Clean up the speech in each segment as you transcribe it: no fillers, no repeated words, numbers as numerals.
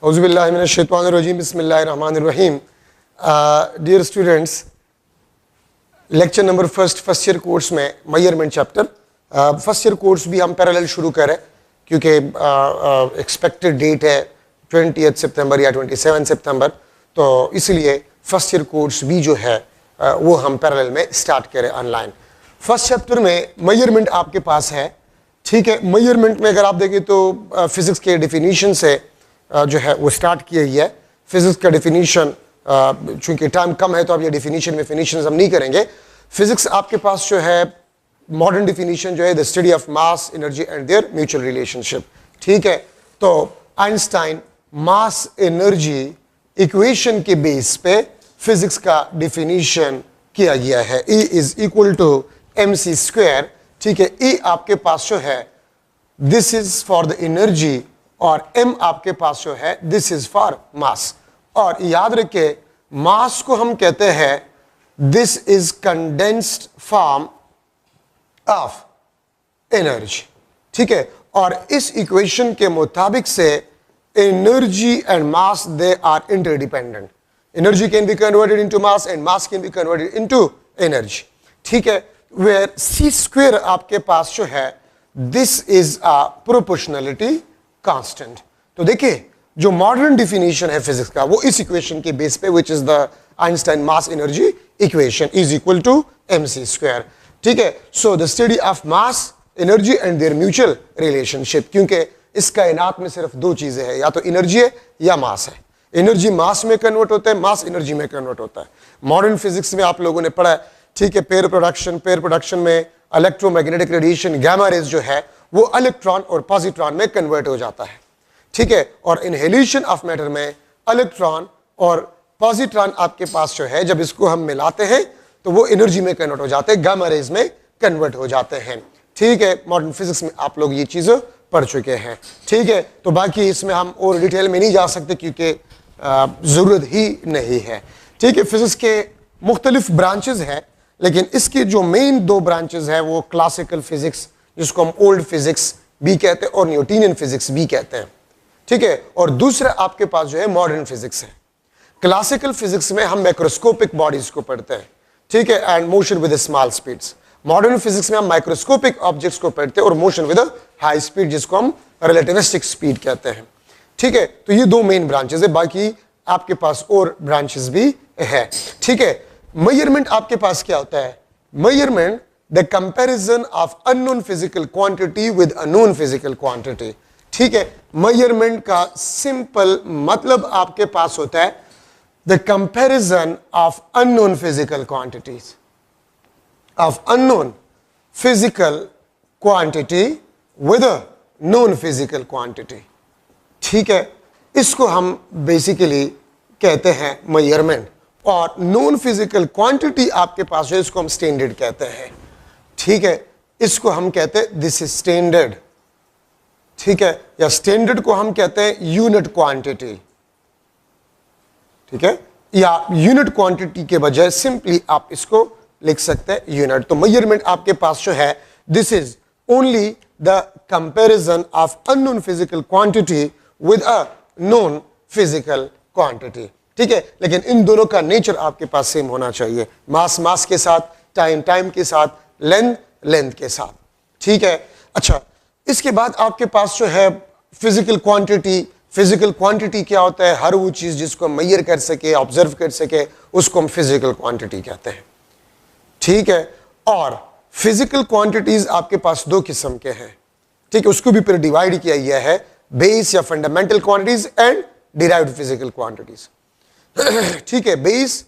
औज़ुबिल्लाहिमिनश्शैतानिर्रजीम बिस्मिल्लाहिर्रहमानिर्रहीम। Dear students, lecture number first year course में measurement chapter first year course भी हम पैरेलल शुरू करें क्योंकि एक्सपेक्टेड डेट है 20 सितंबर या 27 सितंबर, तो इसलिए फर्स्ट ईयर कोर्स भी जो है वो हम पैरेलल में स्टार्ट करें ऑनलाइन। फर्स्ट चैप्टर में मेजरमेंट आपके पास है, ठीक है। मेजरमेंट में अगर आप देखें तो फिजिक्स के डिफिनीशन से जो है वो स्टार्ट किया गया है। फिजिक्स का डिफिनीशन, चूंकि टाइम कम है तो अब ये डिफिनीशन हम नहीं करेंगे। फिजिक्स आपके पास जो है मॉडर्न डिफिनीशन जो है the study of mass, energy and their mutual relationship, ठीक है। तो आइंस्टाइन मास एनर्जी इक्वेशन के बेस पे फिजिक्स का डिफिनीशन किया गया है। E is equal to mc square, ठीक है। E आपके पास जो है this is for the energy और m आपके पास जो है दिस इज फॉर मास। और याद रखिए मास को हम कहते हैं this is condensed form of energy, ठीक है। और इस इक्वेशन के मुताबिक से energy and mass they are interdependent. Energy can be converted into mass and mass can be converted into energy, ठीक है। वेयर सी स्क्वायर आपके पास जो है this is a proportionality constant. तो देखिए जो मॉडर्न डिफिनीशन है फिजिक्स का वो इस इक्वेशन के बेस पे which is the Einstein mass energy equation is equal to mc square, ठीक है। So the study of mass, energy and their mutual relationship, क्योंकि इस कायनात में सिर्फ दो चीजें हैं, या तो एनर्जी है या मास है। एनर्जी मास में कन्वर्ट होता है, मास एनर्जी में कन्वर्ट होता है। मॉडर्न फिजिक्स में आप लोगों ने पढ़ा है, ठीक है। पेयर प्रोडक्शन में इलेक्ट्रोमैग्नेटिक रेडिएशन गामा रेज जो है वो इलेक्ट्रॉन और पॉजिट्रॉन में कन्वर्ट हो जाता है, ठीक है। और इनहेलेशन ऑफ मैटर में इलेक्ट्रॉन और पॉजिट्रॉन आपके पास जो है जब इसको हम मिलाते हैं तो वो एनर्जी में कन्वर्ट हो जाते हैं, गामा रेज में कन्वर्ट हो जाते हैं, ठीक है। मॉडर्न फिजिक्स में आप लोग ये चीजें पढ़ चुके हैं, ठीक है। तो बाकी इसमें हम और डिटेल में नहीं जा सकते क्योंकि जरूरत ही नहीं है, ठीक है। फिजिक्स के मुख्तलिफ ब्रांचेस हैं, लेकिन इसकी जो मेन दो ब्रांचेस है वो क्लासिकल फिजिक्स जिसको हम ओल्ड फिजिक्स भी कहते हैं और न्यूटनियन फिजिक्स भी कहते हैं, ठीक है। और दूसरा आपके पास जो है मॉडर्न फिजिक्स है। क्लासिकल फिजिक्स में हम माइक्रोस्कोपिक बॉडीज को पढ़ते हैं, ठीक है, and motion with small speeds. Modern physics में हम माइक्रोस्कोपिक ऑब्जेक्ट्स को पढ़ते हैं और मोशन विद हाई स्पीड जिसको हम रिलेटिविस्टिक स्पीड कहते हैं, ठीक है। तो ये दो मेन ब्रांचेस है, बाकी आपके पास और ब्रांचेस भी है, ठीक है। मेजरमेंट आपके पास क्या होता है? Measurement the comparison of unknown physical quantity with unknown physical quantity, ठीक है। मेजरमेंट का सिंपल मतलब आपके पास होता है the comparison of unknown physical quantities, of unknown physical quantity with a known physical quantity, ठीक है। इसको हम बेसिकली कहते हैं मेजरमेंट। और नॉन फिजिकल क्वांटिटी आपके पास है, इसको हम स्टैंडर्ड कहते हैं, ठीक है। इसको हम कहते हैं दिस इज स्टैंडर्ड, ठीक है। या स्टैंडर्ड को हम कहते हैं यूनिट क्वांटिटी, ठीक है। या यूनिट क्वांटिटी के बजाय सिंपली आप इसको लिख सकते हैं यूनिट। तो मेजरमेंट आपके पास जो है this is only the comparison of unknown physical quantity with a known physical quantity, ठीक है। लेकिन इन दोनों का नेचर आपके पास सेम होना चाहिए, मास के साथ, टाइम के साथ, लेंथ के साथ, ठीक है। अच्छा, इसके बाद आपके पास जो है फिजिकल क्वांटिटी क्या होता है? हर वो चीज जिसको हम मेजर कर सके, ऑब्जर्व कर सके, उसको हम फिजिकल क्वांटिटी कहते हैं, ठीक है। और फिजिकल क्वांटिटीज आपके पास दो किस्म के हैं, ठीक है। उसको भी फिर डिवाइड किया गया है बेस या fundamental quantities and derived physical quantities, ठीक है। बेस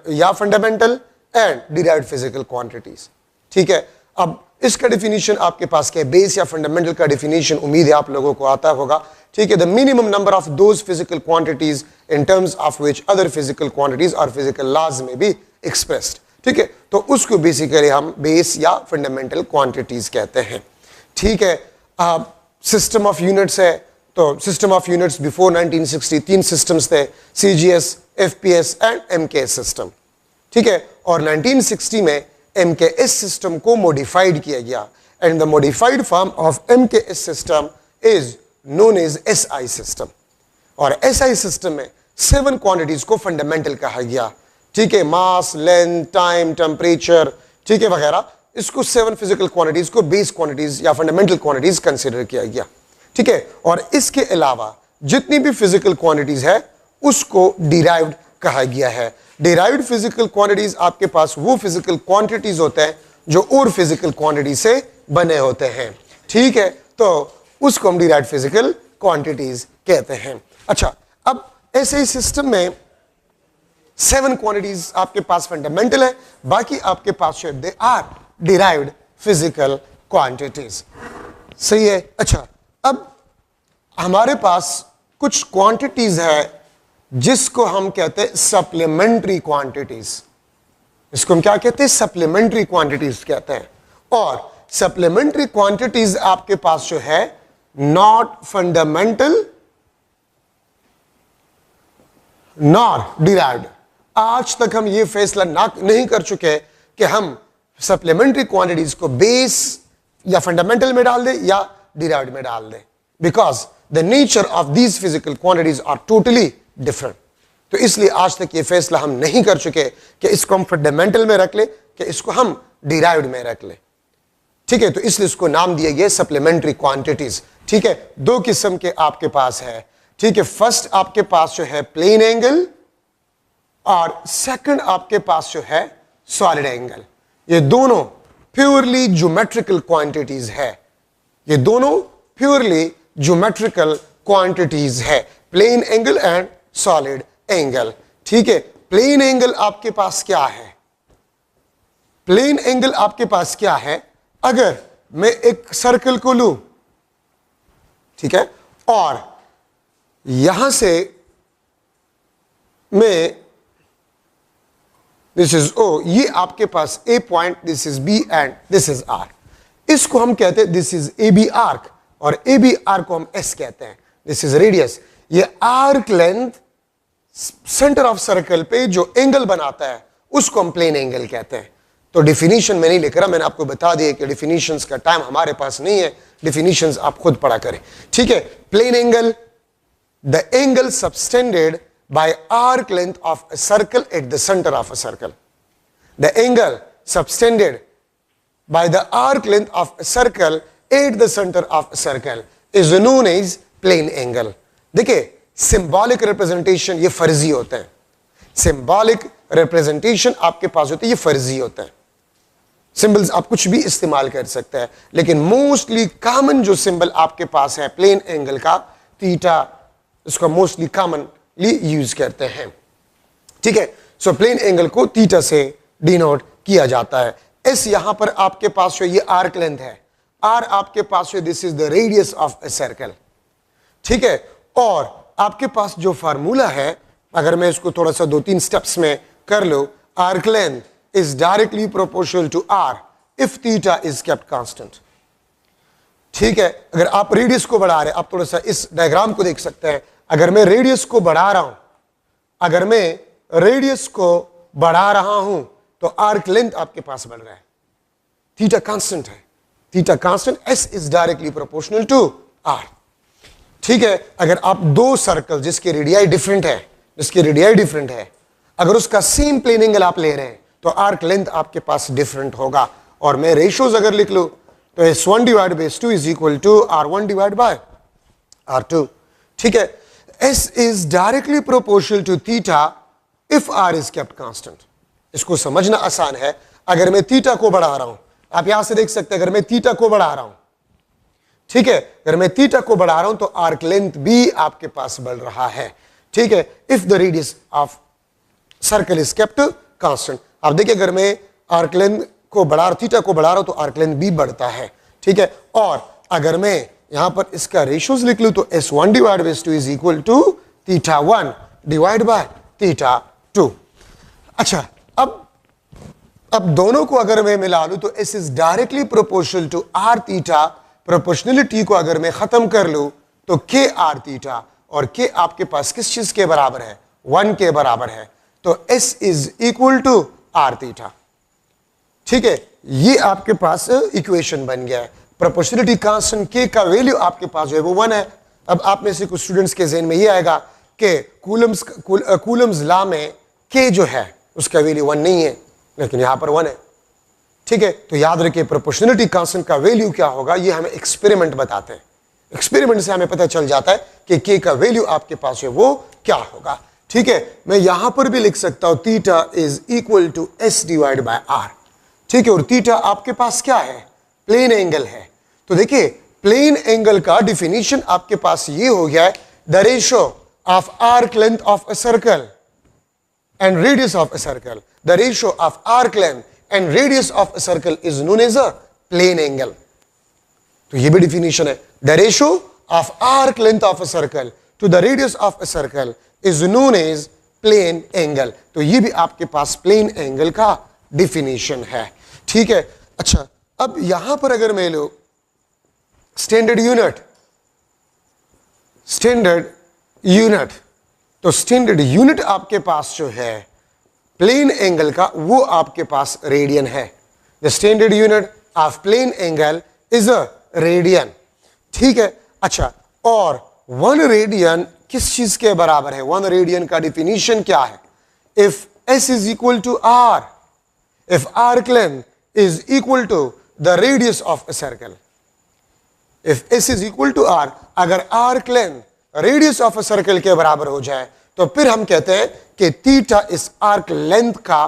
या fundamental and derived physical quantities, ठीक है। अब इसका डिफिनीशन आपके पास क्या है? बेस या फंडामेंटल का डिफिनीशन उम्मीद है आप लोगों को आता होगा, ठीक है। The minimum number of those physical quantities in terms of which other physical quantities और फिजिकल लॉज में बी एक्सप्रेस्ड, ठीक है। तो उसको बेसिकली हम बेस या फंडामेंटल क्वांटिटीज कहते हैं, ठीक है। सिस्टम ऑफ यूनिट्स है, तो सिस्टम ऑफ यूनिट्स बिफोर 1960 तीन सिस्टम्स थे, CGS, FPS and MKS system, ठीक है। और 1960 में एमकेएस सिस्टम को मॉडिफाइड किया गया and the modified form of MKS system is known as SI system. और एसआई सिस्टम में 7 क्वांटिटीज को फंडामेंटल कहा गया, ठीक है, मास, लेंथ, टाइम, टेम्परेचर, ठीक है, वगैरह। इसको 7 फिजिकल क्वांटिटीज को बेस क्वांटिटीज या फंडामेंटल क्वांटिटीज कंसीडर किया गया, ठीक है। और इसके अलावा जितनी भी फिजिकल क्वांटिटीज है उसको डिराइव्ड कहा गया है। डिराइव्ड फिजिकल क्वांटिटीज आपके पास वो फिजिकल क्वांटिटीज होते हैं जो और फिजिकल क्वांटिटी से बने होते हैं, ठीक है, तो उसको हम डिराइव्ड फिजिकल क्वांटिटीज कहते हैं। अच्छा, अब ऐसे ही सिस्टम में 7 क्वांटिटीज आपके पास फंडामेंटल है, बाकी आपके पास they are derived physical quantities, सही है। अच्छा, अब हमारे पास कुछ क्वांटिटीज है जिसको हम कहते हैं सप्लीमेंट्री क्वांटिटीज। इसको हम क्या कहते हैं? सप्लीमेंट्री क्वांटिटीज कहते हैं। और सप्लीमेंट्री क्वांटिटीज आपके पास जो है नॉट फंडामेंटल नॉर डिराइव्ड। आज तक हम ये फैसला नहीं कर चुके कि हम सप्लीमेंट्री क्वांटिटीज को बेस या फंडामेंटल में डाल दें या डिराइव्ड में डाल दें, because the nature of these physical quantities are totally different. तो इसलिए आज तक ये फैसला हम नहीं कर चुके कि इसको हम फंडामेंटल में रख ले कि इसको हम डिराइव्ड में रख ले, ठीक है। तो इसलिए इसको नाम दिया गया सप्लीमेंट्री क्वांटिटीज, ठीक है। 2 किस्म के आपके पास है, ठीक है। फर्स्ट आपके पास जो है प्लेन एंगल और सेकंड आपके पास जो है सॉलिड एंगल। ये दोनों प्योरली ज्योमेट्रिकल क्वांटिटीज है, ये दोनों प्योरली ज्योमेट्रिकल क्वांटिटीज है, plane angle and solid angle, ठीक है। प्लेन एंगल आपके पास क्या है? प्लेन एंगल आपके पास क्या है? अगर मैं एक सर्कल को लूं, ठीक है, और यहां से मैं दिस इज ओ, ये आपके पास A point, this is B and this is R. इसको हम कहते हैं this is A B arc, और ए बी आर्क को हम एस कहते हैं, दिस इज रेडियस। ये arc length centre of circle पे जो एंगल बनाता है उसको हम प्लेन एंगल कहते हैं। तो डिफिनीशन में नहीं लिख रहा, मैंने आपको बता दिया कि डिफिनीशंस का टाइम हमारे पास नहीं है, डिफिनीशंस आप खुद पढ़ा करें, ठीक है। Plane angle, the angle subtended by arc length of a circle at the center of a circle. The angle subtended by the arc length of a circle at the center of a circle is known as plane angle. देखिए, symbolic representation ये फर्जी होते हैं, symbolic representation आपके पास होते हैं, ये फर्जी होते हैं। सिंबल्स आप कुछ भी इस्तेमाल कर सकते हैं, लेकिन मोस्टली कॉमन जो सिंबल आपके पास है प्लेन एंगल का, थीटा, इसका मोस्टली कॉमन यूज करते हैं, ठीक है। सो प्लेन एंगल को थीटा से डिनोट किया जाता है। एस यहां पर आपके पास जो ये आर्क लेंथ है, आर आपके पास जो this is the radius of a circle, ठीक है। और आपके पास जो फार्मूला है, अगर मैं इसको थोड़ा सा 2-3 स्टेप्स में कर लो, arc length is directly proportional to R if theta is kept constant, ठीक है। अगर आप रेडियस को बढ़ा रहे हैं, आप थोड़ा सा इस डायग्राम को देख सकते हैं, अगर मैं रेडियस को बढ़ा रहा हूं, अगर मैं रेडियस को बढ़ा रहा हूं तो आर्क लेंथ आपके पास बढ़ रहा है, थीटा कांस्टेंट है, theta constant, S is directly proportional to r, ठीक है। अगर आप 2 सर्कल जिसके रेडियाई डिफरेंट है, अगर उसका सेम प्लेन एंगल आप ले रहे हैं तो आर्क लेंथ आपके पास डिफरेंट होगा। और मैं रेशियोज अगर लिख लूं तो S1 divide by S2 is equal to R1 divide by R2, ठीक है। S is directly proportional to theta if R is kept constant. इसको समझना आसान है। अगर मैं थीटा को बढ़ा रहा हूं, आप यहां से देख सकते हैं, अगर मैं थीटा को बढ़ा रहा हूं, ठीक है, अगर मैं थीटा को बढ़ा रहा हूं तो आर्क लेंथ भी आपके पास बढ़ रहा है, ठीक है, if the radius of circle is kept constant. आप देखिए, अगर मैं आर्क लेंथ को बढ़ा, थीटा को बढ़ा रहा हूं तो आर्क लेंथ भी बढ़ता है, ठीक है। और अगर मैं यहां पर इसका रेशियोज लिख लूं तो S1 divide by S2 is equal to theta 1 divide by theta 2। अच्छा, अब दोनों को अगर मैं मिला लूं तो S is directly proportional to r theta. Proportionality को अगर मैं खत्म कर लूं तो K आर थीटा, और K आपके पास किस चीज के बराबर है? 1 के बराबर है, तो S is equal to r theta, ठीक है। ये आपके पास इक्वेशन बन गया है। प्रोपोर्शनलिटी कांस्टेंट K का वैल्यू आपके पास जो है वो 1 है। अब आप में से कुछ स्टूडेंट्स के ज़हन में ये आएगा कि कूलम्स लॉ में के जो है उसका वैल्यू 1 नहीं है, लेकिन यहां पर 1 है। ठीक है, तो याद रखिए प्रोपोर्शनलिटी कांस्टेंट का वैल्यू क्या होगा ये हमें एक्सपेरिमेंट बताते हैं। एक्सपेरिमेंट से हमें पता चल जाता है कि के का वैल्यू आपके पास है वो क्या होगा। ठीक है, मैं यहां पर भी लिख सकता हूं theta is equal to S divide by r. ठीक है, और थीटा आपके पास क्या है, प्लेन एंगल है। तो देखिए प्लेन एंगल का डिफिनीशन आपके पास ये हो गया है, the ratio of arc length of a circle and radius of a circle, the ratio of arc length and radius of a circle is known as a plane angle. तो ये भी definition है, the ratio of arc length of a circle to the radius of a circle is known as plane angle. तो ये भी आपके पास plane angle का डिफिनीशन है। ठीक है, अच्छा अब यहां पर अगर मैं लो स्टैंडर्ड यूनिट, तो स्टैंडर्ड यूनिट आपके पास जो है प्लेन एंगल का वो आपके पास रेडियन है। The standard unit of plane angle is a radian. ठीक है, अच्छा और 1 रेडियन किस चीज के बराबर है, 1 रेडियन का डिफिनीशन क्या है, if s is equal to r, if arc length is equal to the radius of a circle, if s is equal to r, अगर arc length radius of a circle के बराबर हो जाए तो फिर हम कहते हैं कि थीटा इस arc length का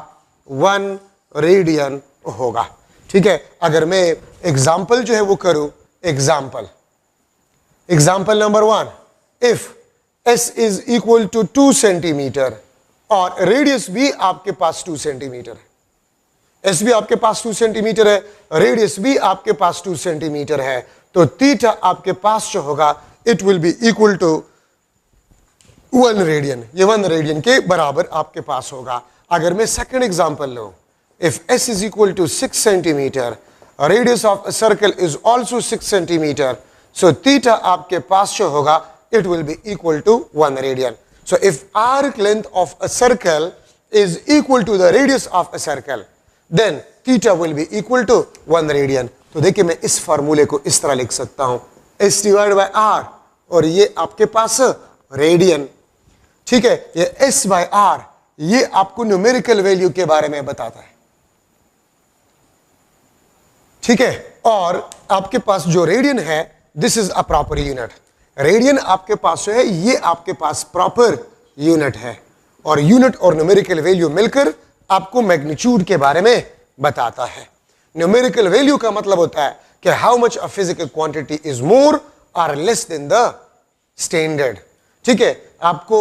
1 रेडियन होगा। ठीक है, अगर मैं एग्जाम्पल जो है वो करूं, example number 1, if s is equal to 2 centimetre और रेडियस भी आपके पास 2 सेंटीमीटर है, एस भी आपके पास 2 सेंटीमीटर है, रेडियस भी आपके पास 2 सेंटीमीटर है, तो थीटा आपके पास जो होगा it will be equal to 1 radian. ये 1 रेडियन के बराबर आपके पास होगा। अगर मैं सेकंड एग्जांपल लूं, if S is equal to 6 centimetre, radius of a circle is also 6 centimetre, so theta आपके पास जो होगा it will be equal to 1 radian. So if arc length of a circle is equal to the radius of a circle, then theta will be equal to 1 radian. तो देखिए मैं इस फार्मूले को इस तरह लिख सकता हूं, s डिवाइड बाय r, और ये आपके पास रेडियन। ठीक है, ये s बाय r ये आपको न्यूमेरिकल वैल्यू के बारे में बताता है। ठीक है, और आपके पास जो रेडियन है this is a proper unit. Radian आपके पास जो है ये आपके पास प्रॉपर यूनिट है, और यूनिट और न्यूमेरिकल वैल्यू मिलकर आपको मैग्नीट्यूड के बारे में बताता है। न्यूमेरिकल वैल्यू का मतलब होता है कि how much a physical quantity is more or less than the standard. ठीक है, आपको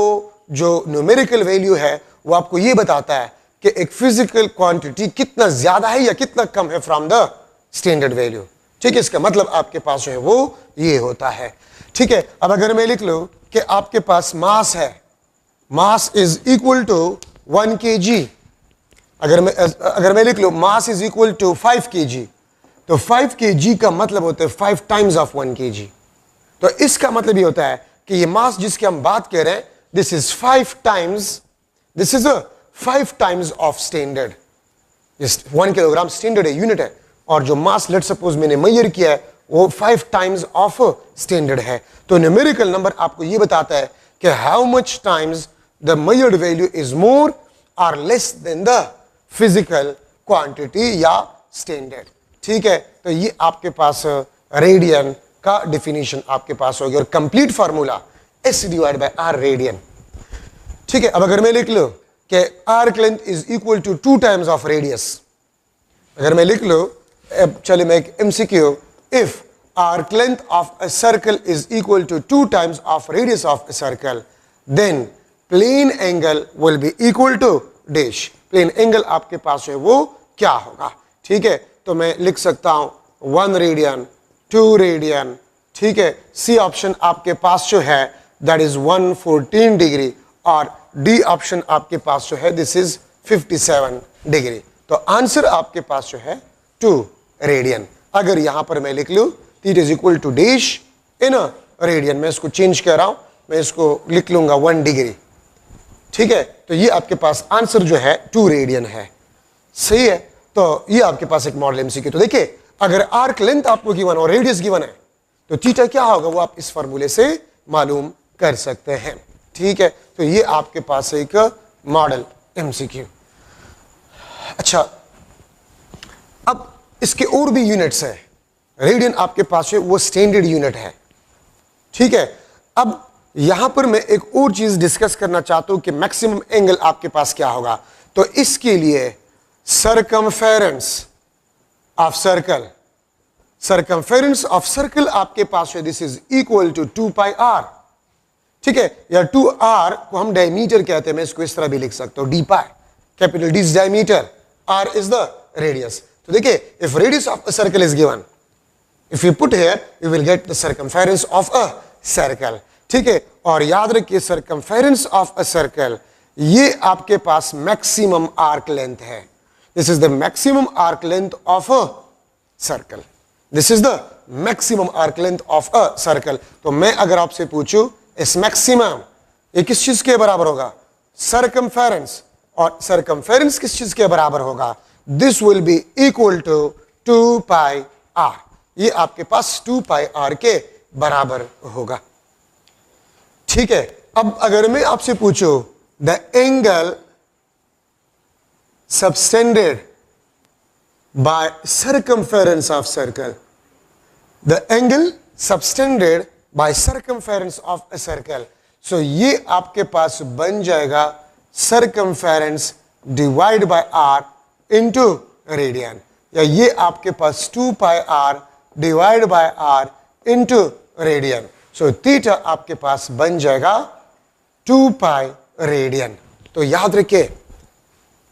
जो न्यूमेरिकल वैल्यू है वो आपको ये बताता है कि एक फिजिकल क्वांटिटी कितना ज्यादा है या कितना कम है फ्रॉम द स्टैंडर्ड वैल्यू। ठीक है, इसका मतलब आपके पास जो है वो ये होता है। ठीक है, अब अगर मैं लिख लूं कि आपके पास मास है, mass is equal to 1 kg, अगर मैं लिख लूं mass is equal to 5 kg, तो 5 kg का मतलब होता है 5 टाइम्स ऑफ 1 kg। तो इसका मतलब ये होता है कि ये मास जिसकी हम बात कर रहे हैं this is 5 times of standard. 1 kilogram standard है, यूनिट है, और जो मास लेट सपोज मैंने मेजर किया है वो 5 टाइम्स ऑफ स्टैंडर्ड है। तो न्यूमेरिकल नंबर आपको ये बताता है कि how much times the measured value is more or less than the physical quantity या स्टैंडर्ड। ठीक है, तो ये आपके पास रेडियन का डिफिनीशन आपके पास होगी, और complete formula s divide by r radian. ठीक है, अब अगर मैं लिख लूं कि arc length is equal to 2 times of radius, अगर मैं लिख लूं, चलिए मैं एक MCQ, if arc length of a circle is equal to 2 times of radius of a circle, then plane angle will be equal to dash. Plane angle आपके पास है वो क्या होगा। ठीक है, तो मैं लिख सकता हूं 1 रेडियन, 2 रेडियन। ठीक है, सी ऑप्शन आपके पास जो है दैट इज 114 डिग्री, और डी ऑप्शन आपके पास जो है दिस इज 57 डिग्री। तो आंसर आपके पास जो है 2 रेडियन। अगर यहां पर मैं लिख लूं theta is equal to dash in radian, मैं इसको चेंज कर रहा हूं, मैं इसको लिख लूंगा 1 डिग्री। ठीक है, तो ये आपके पास आंसर जो है 2 रेडियन है। सही है, तो ये आपके पास एक मॉडल MCQ। तो देखिए अगर आर्क लेंथ आपको गिवन और रेडियस गिवन है तो थीटा क्या होगा वो आप इस फार्मूले से मालूम कर सकते हैं। ठीक है, तो ये आपके पास एक मॉडल एमसीक्यू। अच्छा, अब इसके और भी यूनिट्स है। रेडियन आपके पास है वो स्टैंडर्ड यूनिट है। ठीक है, अब यहां पर मैं एक और चीज डिस्कस करना चाहता हूं कि मैक्सिमम एंगल आपके पास क्या होगा। तो इसके लिए circumference of circle, circumference of circle आपके पास है, this is equal to 2 pi R. ठीक है, या 2r को हम डायमीटर कहते हैं, मैं इसको इस तरह भी लिख सकता हूं, D pi, capital D is diameter, r is the radius. तो देखिए, if radius of a circle is given, if you put here you will get the circumference of a circle. ठीक है, और याद रखिए सरकमफेरेंस ऑफ अ सर्कल ये आपके पास maximum arc length है। This is the maximum arc length of a circle, this is the maximum arc length of a circle. तो मैं अगर आपसे पूछूं इस मैक्सिमम ये किस चीज के बराबर होगा, सरकमफेरेंस, और सरकमफेरेंस किस चीज के बराबर होगा, this will be equal to 2 pi R. ये आपके पास 2 पाई आर के बराबर होगा। ठीक है, अब अगर मैं आपसे पूछूं the angle subtended by circumference of circle, the angle subtended by circumference of a circle, so ये आपके पास बन जाएगा circumference divide by R into radian, या ये आपके पास 2 pi R divide by R into radian. So theta आपके पास बन जाएगा 2 पाई रेडियन। तो याद रखिए,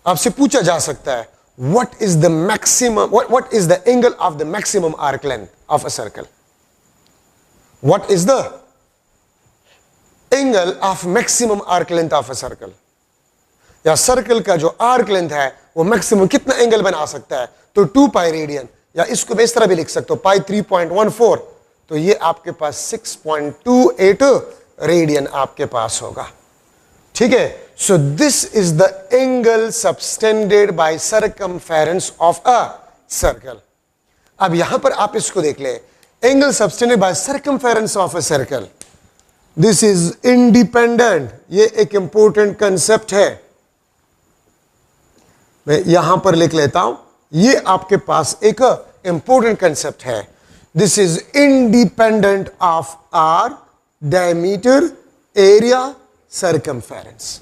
आपसे पूछा जा सकता है what is the maximum, what is the angle of the maximum arc length of a circle, what is the angle of maximum arc length of a circle, या सर्कल का जो आर्क लेंथ है वो मैक्सिमम कितना angle बना सकता है। तो 2 पाई रेडियन, या इसको मैं इस तरह भी लिख सकता हूं पाई 3.14, तो ये आपके पास 6.28 रेडियन आपके पास होगा। ठीक है, सो this is the angle subtended by circumference of a circle. अब यहां पर आप इसको देख ले, angle subtended by circumference of a circle, this is independent, ये एक इंपॉर्टेंट कंसेप्ट है, मैं यहां पर लिख लेता हूं, ये आपके पास एक इंपॉर्टेंट कंसेप्ट है। This is independent of R, diameter, area, circumference.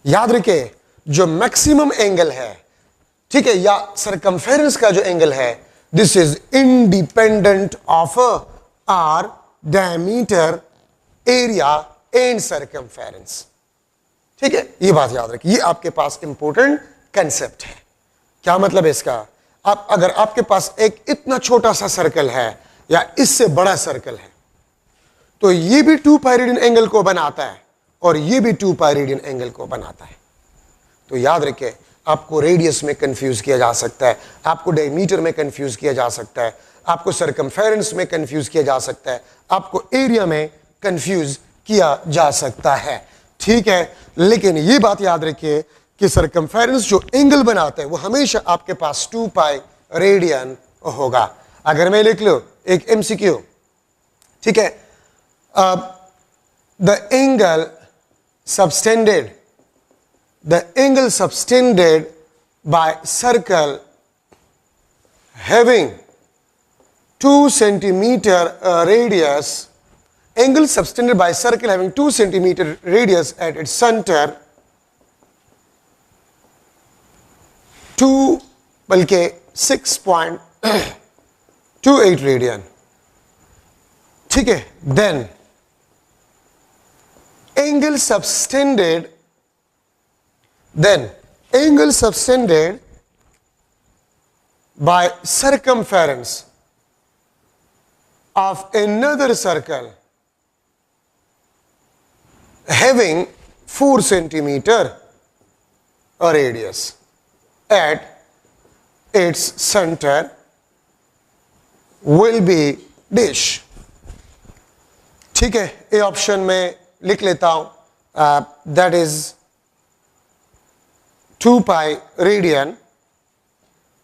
याद रखिए, जो मैक्सिमम एंगल है, ठीक है, या सरकमफेरेंस का जो एंगल है, this is independent of R, diameter, area and circumference. ठीक है, ये बात याद रखिए, ये आपके पास इंपॉर्टेंट कंसेप्ट है। क्या मतलब है इसका, आप अगर आपके पास एक इतना छोटा सा सर्कल है या इससे बड़ा सर्कल है, तो ये भी 2 पाई रेडियन एंगल को बनाता है और ये भी 2 पाई रेडियन एंगल को बनाता है। तो याद रखिए, आपको रेडियस में कंफ्यूज किया जा सकता है, आपको डायमीटर में कंफ्यूज किया जा सकता है, आपको सरकमफेरेंस में कंफ्यूज किया जा सकता है, आपको एरिया में कंफ्यूज किया जा सकता है। ठीक है, लेकिन ये बात याद रखिए कि सरकमफेरेंस जो एंगल बनाता है वो हमेशा आपके पास 2 पाई रेडियन होगा। अगर मैं लिख लूं एक एमसीक्यू, ठीक है, the angle subtended, the angle subtended by circle having 2 centimeter radius, angle subtended by circle having 2 centimeter radius at its center, 2 बल्कि 6.28 रेडियन। ठीक है, then angle subtended by circumference of another circle having 4 centimeter radius at its center will be dash। ठीक है, A option में लिख लेता हूं, that is 2 pi radian,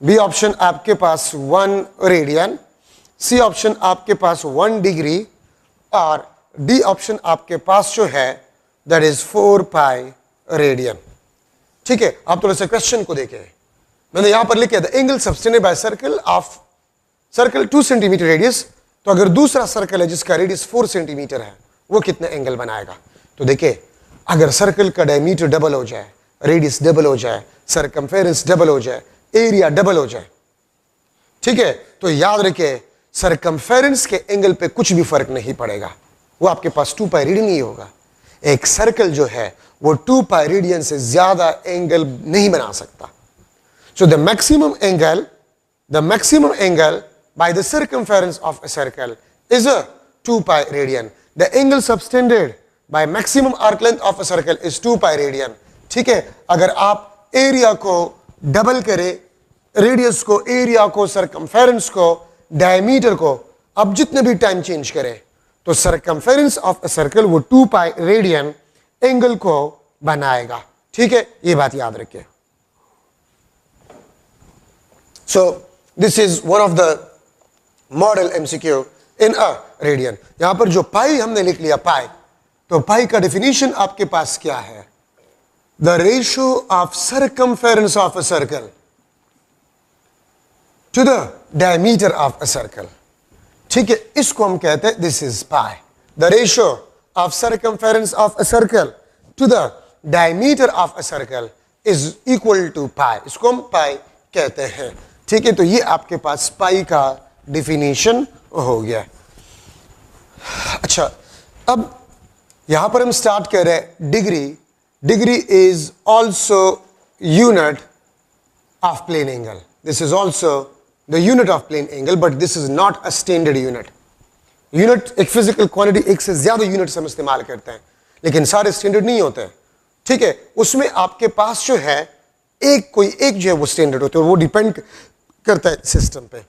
B option आपके पास 1 रेडियन, सी ऑप्शन आपके पास 1 डिग्री, और डी ऑप्शन आपके पास जो है दैट इज 4 पाई रेडियन। ठीक है, आप थोड़ा सा क्वेश्चन को देखें, मैंने यहां पर लिखा the angle subtended by circle of circle 2 centimetre radius. तो अगर दूसरा सर्कल है जिसका रेडियस 4 सेंटीमीटर है वो कितना एंगल बनाएगा? तो देखिए, अगर सर्कल का डायमीटर डबल हो जाए, रेडियस डबल हो जाए, सरकमफेरेंस डबल हो जाए, एरिया डबल हो जाए, ठीक है, तो याद रखिए सरकमफेरेंस के एंगल पे कुछ भी फर्क नहीं पड़ेगा, वो आपके पास 2 पाई रेडियन ही होगा। एक सर्कल जो है वो 2 पाई रेडियन से ज्यादा एंगल नहीं बना सकता। So the maximum angle by the circumference of a circle is a 2 pi radian. The angle subtended by maximum arc length of a circle is 2 pi radian. ठीक है, अगर आप एरिया को डबल करें, रेडियस को, एरिया को, circumference को, diameter को, अब जितने भी टाइम चेंज करें तो सरकमफेरेंस ऑफ अ सर्कल वो 2 पाई रेडियन एंगल को बनाएगा। ठीक है, ये बात याद रखिए। सो this is one of the model MCQ in a radian. यहां पर जो पाई हमने लिख लिया पाई, तो पाई का डेफिनेशन आपके पास क्या है? The ratio of circumference of a circle to the diameter of a circle. ठीक है, इसको हम कहते हैं this is pi. The ratio of circumference of a circle to the diameter of a circle is equal to pi, इसको हम पाई कहते हैं। ठीक है, तो ये आपके पास पाई का डिफिनीशन हो गया। अच्छा, अब यहां पर हम स्टार्ट कर रहे हैं degree. Degree is also unit of plane angle. This is also the unit of plane angle, but this is not a standard unit. Unit एक फिजिकल क्वांटिटी, एक से ज्यादा यूनिट्स हम इस्तेमाल करते हैं, लेकिन सारे स्टैंडर्ड नहीं होते। ठीक है, उसमें आपके पास जो है कोई एक जो है वो स्टैंडर्ड होते हैं, वो डिपेंड करता है सिस्टम पे।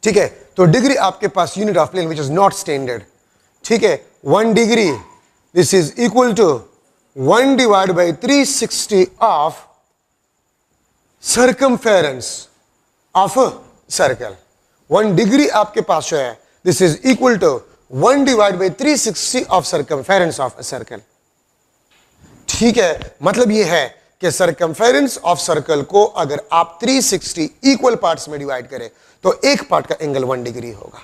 ठीक है, तो डिग्री आपके पास unit of plane which is not standard. ठीक है, 1 degree this is equal to 1 divide by 360 of circumference of a circle. 1 degree आपके पास जो है this is equal to 1 divide by 360 of circumference of a circle. ठीक है, मतलब ये है कि सरकमफेरेंस ऑफ सर्कल को अगर आप 360 इक्वल पार्ट्स में डिवाइड करें तो एक पार्ट का एंगल 1 डिग्री होगा।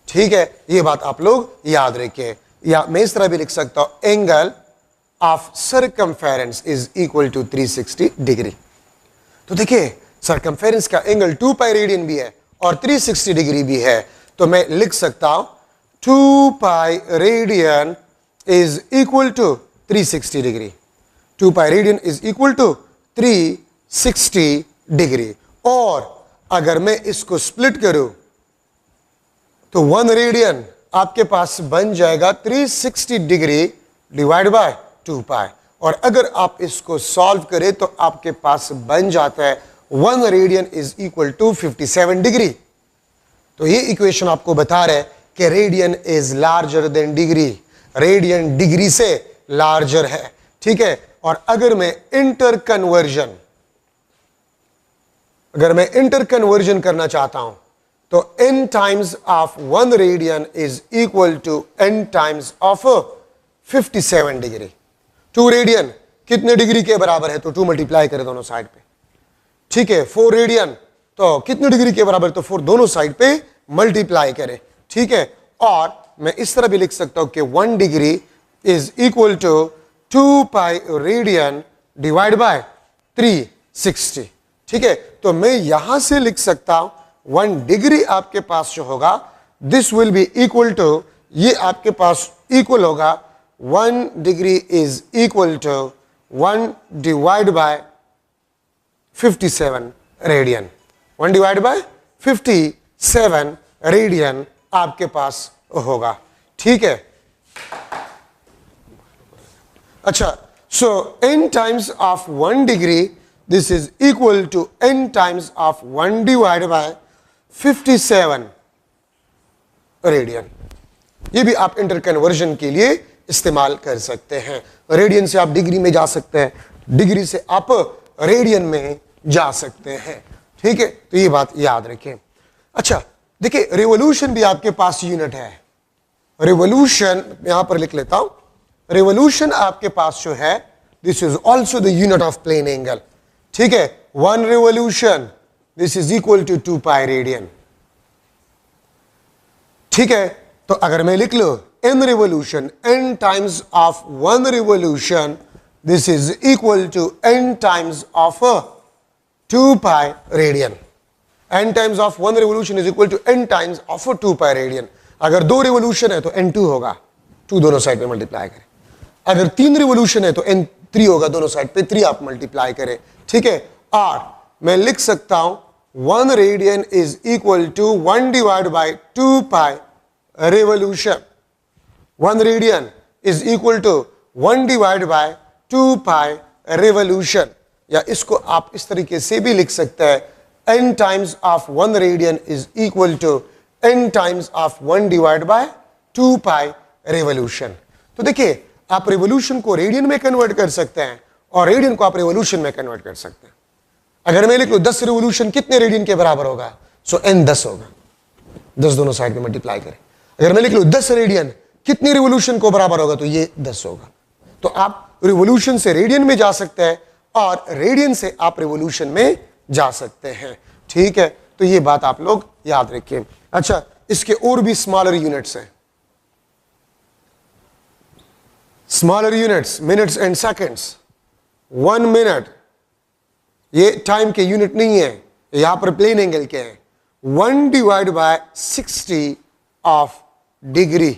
ठीक है, ये बात आप लोग याद रखिए। या मैं इस तरह भी लिख सकता हूं, angle of circumference is equal to 360 degree. तो देखिए, सरकमफेरेंस का एंगल 2 पाई रेडियन भी है और 360 डिग्री भी है, तो मैं लिख सकता हूं 2 pi radian is equal to 360 degree. 2 pi radian is equal to 360 degree. और अगर मैं इसको स्प्लिट करूं तो 1 रेडियन आपके पास बन जाएगा 360 डिग्री डिवाइड बाय 2 पाई। और अगर आप इसको सॉल्व करें तो आपके पास बन जाता है 1 radian is equal to 57 degree. तो ये इक्वेशन आपको बता रहा है कि radian is larger than degree, radian degree से लार्जर है। ठीक है, और अगर मैं इंटर कन्वर्जन करना चाहता हूं तो n times of 1 radian is equal to n times of 57 degree. 2 radian कितने डिग्री के बराबर है? तो 2 मल्टीप्लाई करें दोनों साइड पे। ठीक है, 4 रेडियन तो कितने डिग्री के बराबर? तो 4 दोनों साइड पे मल्टीप्लाई करें। ठीक है, और मैं इस तरह भी लिख सकता हूं कि 1 degree is equal to 2 pi radian divide by 360। ठीक है, तो मैं यहां से लिख सकता हूं 1 डिग्री आपके पास जो होगा this will be equal to, ये आपके पास इक्वल होगा 1 degree is equal to 1 divide by 57 radian. 1 divide by 57 radian आपके पास होगा। ठीक है, अच्छा, so n times of 1 degree this is equal to n times of 1 divided by 57 radian. ये भी आप इंटर कन्वर्जन के लिए इस्तेमाल कर सकते हैं। रेडियन से आप डिग्री में जा सकते हैं, डिग्री से आप रेडियन में जा सकते हैं। ठीक है, तो ये बात याद रखें। अच्छा, देखिए, रिवॉल्यूशन भी आपके पास यूनिट है। रिवोल्यूशन यहां पर लिख लेता हूं, रिवोल्यूशन आपके पास जो है this is also the unit of plane angle. ठीक है, 1 revolution this is equal to 2 pi radian. ठीक है, तो अगर मैं लिख लो n revolution, n times of 1 revolution this is equal to n times of 2 pi radian. n times of 1 revolution is equal to n times of 2 pi radian. अगर 2 revolution है तो n2 होगा, 2 दोनों साइड पे मल्टीप्लाई करें। अगर 3 revolution है तो n3 होगा, दोनों साइड पे 3 आप मल्टीप्लाई करें। ठीक है, और मैं लिख सकता हूं 1 radian is equal to 1 divide by 2 pi revolution. 1 radian is equal to 1 divide by 2 pi revolution, या इसको आप इस तरीके से भी लिख सकते हैं n times of 1 radian is equal to n times of 1 divide by 2 pi revolution. तो देखिए, आप रिवोल्यूशन को रेडियन में कन्वर्ट कर सकते हैं और रेडियन को आप रिवोल्यूशन में कन्वर्ट कर सकते हैं। अगर मैं लिख लूं 10 रिवोल्यूशन कितने रेडियन के बराबर होगा, सो n 10 होगा, 10 दोनों साइड में मल्टीप्लाई करें। अगर मैं लिख लूं 10 रेडियन कितनी रिवोल्यूशन को बराबर होगा, तो ये 10 होगा। तो आप रिवोल्यूशन से रेडियन में जा सकते हैं और रेडियन से आप रिवोल्यूशन में जा सकते हैं। ठीक है, तो ये बात आप लोग याद रखिए। अच्छा, इसके और भी स्मॉलर यूनिट्स हैं, smaller units, minutes and seconds. 1 minute ये टाइम के यूनिट नहीं है, यहां पर प्लेन एंगल के हैं। 1 डिवाइड बाय 60 ऑफ डिग्री।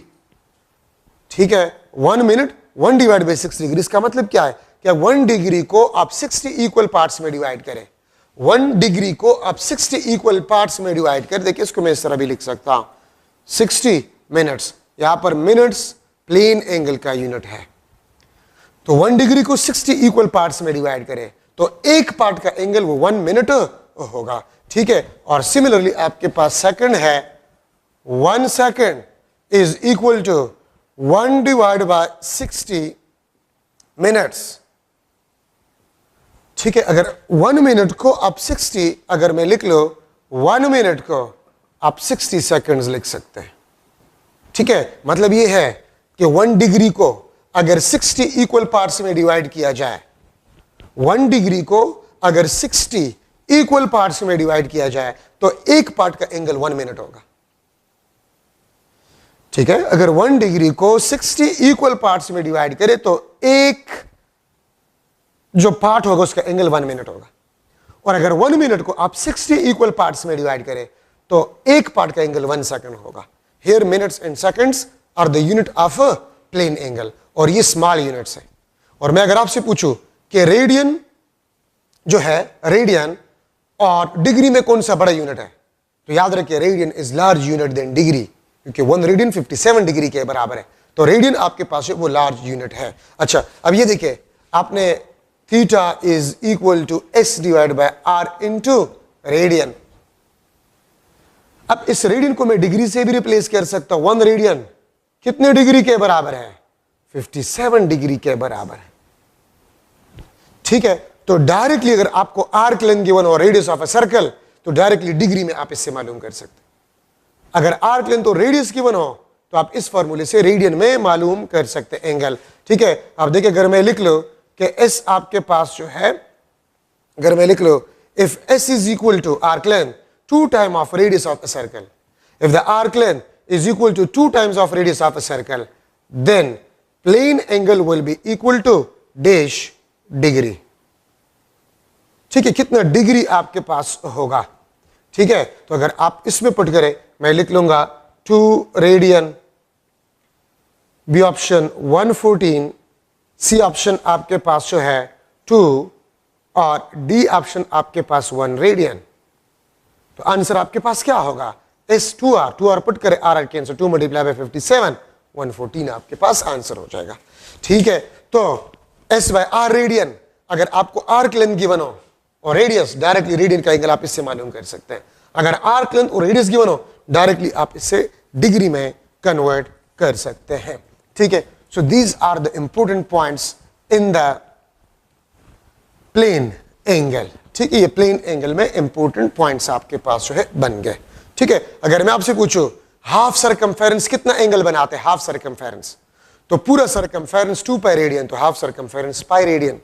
ठीक है, 1 मिनट 1 डिवाइड बाय 60 डिग्री। इसका मतलब क्या है, क्या 1 डिग्री को आप 60 इक्वल पार्ट्स में डिवाइड करें। 1 डिग्री को आप 60 इक्वल पार्ट्स में डिवाइड कर, देखिए इसको मैं इस तरह भी लिख सकता हूं 60 मिनट्स। यहां पर मिनट्स प्लेन एंगल का यूनिट है, तो 1 डिग्री को 60 इक्वल पार्ट्स में डिवाइड करें तो एक पार्ट का एंगल वो 1 मिनट होगा। ठीक है, और सिमिलरली आपके पास सेकंड है, 1 second is equal to 1 divide by 60 minutes. ठीक है, अगर 1 मिनट को आप 60, अगर मैं लिख लो 1 मिनट को आप 60 सेकंड्स लिख सकते हैं। ठीक है, मतलब ये है कि 1 डिग्री को अगर 60 इक्वल पार्ट्स में डिवाइड किया जाए, 1 डिग्री को अगर 60 इक्वल पार्ट्स में डिवाइड किया जाए तो एक पार्ट का एंगल 1 मिनट होगा। ठीक है, अगर 1 डिग्री को 60 इक्वल पार्ट्स में डिवाइड करें तो एक जो पार्ट होगा उसका एंगल 1 मिनट होगा। और अगर 1 मिनट को आप 60 इक्वल पार्ट्स में डिवाइड करें तो एक पार्ट का एंगल 1 सेकंड होगा। Here minutes and seconds are the unit of a plane angle, और ये स्मॉल यूनिट्स है। और मैं अगर आपसे पूछूं कि रेडियन जो है, रेडियन और डिग्री में कौन सा बड़ा यूनिट है, तो याद रखिए radian is large unit than degree, क्योंकि 1 रेडियन 57 डिग्री के बराबर है, तो रेडियन आपके पास है वो लार्ज यूनिट है। अच्छा, अब ये देखिए, आपने theta is equal to S divide by R into radian. अब इस रेडियन को मैं डिग्री से भी रिप्लेस कर सकता हूं। 1 रेडियन कितने डिग्री के बराबर है, 57 डिग्री के बराबर है। ठीक है, तो डायरेक्टली अगर आपको आर्क लेंथ गिवन और रेडियस ऑफ अ सर्कल, तो डायरेक्टली डिग्री में आप इससे मालूम कर सकते हैं। अगर आर्क लेंथ और रेडियस गिवन हो तो आप इस फॉर्मूले से रेडियन में मालूम कर सकते हैं एंगल। ठीक है, आप देखिए, अगर मैं लिख लो कि एस आपके पास जो है, अगर मैं लिख लो if S is equal to arc length 2 time of radius of a circle, if the arc length is equal to 2 times of radius of a circle, then plane angle will be equal to dash degree। ठीक है, कितना degree आपके पास होगा। ठीक है, तो अगर आप इसमें पुट करें, मैं लिख लूंगा 2 radian, B option 114, C option आपके पास जो है 2 और डी ऑप्शन आपके पास 1 रेडियन। तो आंसर आपके पास क्या होगा, एस 2R पुट करें, आर कैंसर, 2 मल्टीप्लाई बाय 57, 114 आपके पास आंसर हो जाएगा। ठीक है, तो एस बाय आर रेडियन, अगर आपको आर्क लेंथ गिवन हो और रेडियस, डायरेक्टली रेडियन का एंगल आप इससे मालूम कर सकते हैं। अगर आर्क लेंथ और रेडियस गिवन हो, डायरेक्टली आप इससे डिग्री में कन्वर्ट कर सकते हैं। ठीक है, so these are the important points in the plane angle. ठीक है, ये प्लेन एंगल में इंपॉर्टेंट पॉइंट्स आपके पास जो है बन गए। ठीक है, अगर मैं आपसे पूछूं हाफ सरकमफेरेंस कितना एंगल बनाते हैं? हाफ सरकमफेरेंस, तो पूरा सरकमफेरेंस 2 पाई रेडियन, तो हाफ सरकमफेरेंस पाई रेडियन।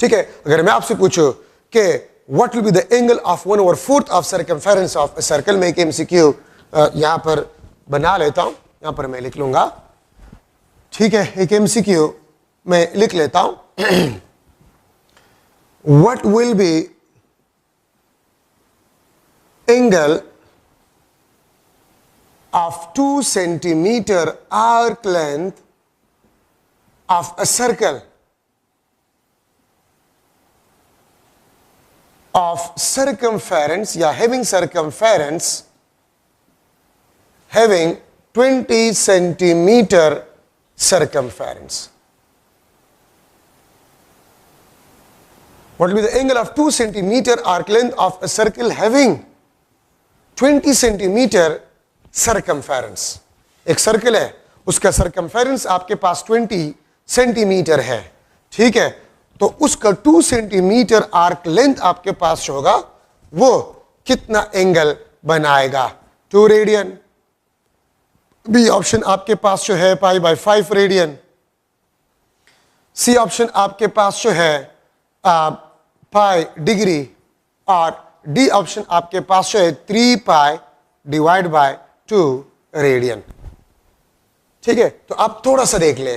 ठीक है, अगर मैं आपसे पूछूं कि what will be the angle of 1/4 of circumference of a circle, में एक एमसीक्यू यहां पर बना लेता हूं, यहां पर मैं लिख लूंगा। ठीक है, एक एमसीक्यू मैं लिख लेता हूं। What will be angle of 2 centimeter arc length of a circle of circumference, या having circumference having 20 centimeter circumference. What will be the angle of 2 centimeter arc length of a circle having 20 centimeter circumference? एक circle है, उसका circumference आपके पास 20 centimetre है। ठीक है, तो उसका 2 सेंटीमीटर आर्क लेंथ आपके पास होगा, वो कितना एंगल बनाएगा? 2 रेडियन। बी ऑप्शन आपके पास जो है π/5 रेडियन। सी ऑप्शन आपके पास जो है पाई डिग्री, और डी ऑप्शन आपके पास जो है 3 पाई डिवाइड बाय 2 रेडियन। ठीक है, तो आप थोड़ा सा देख ले,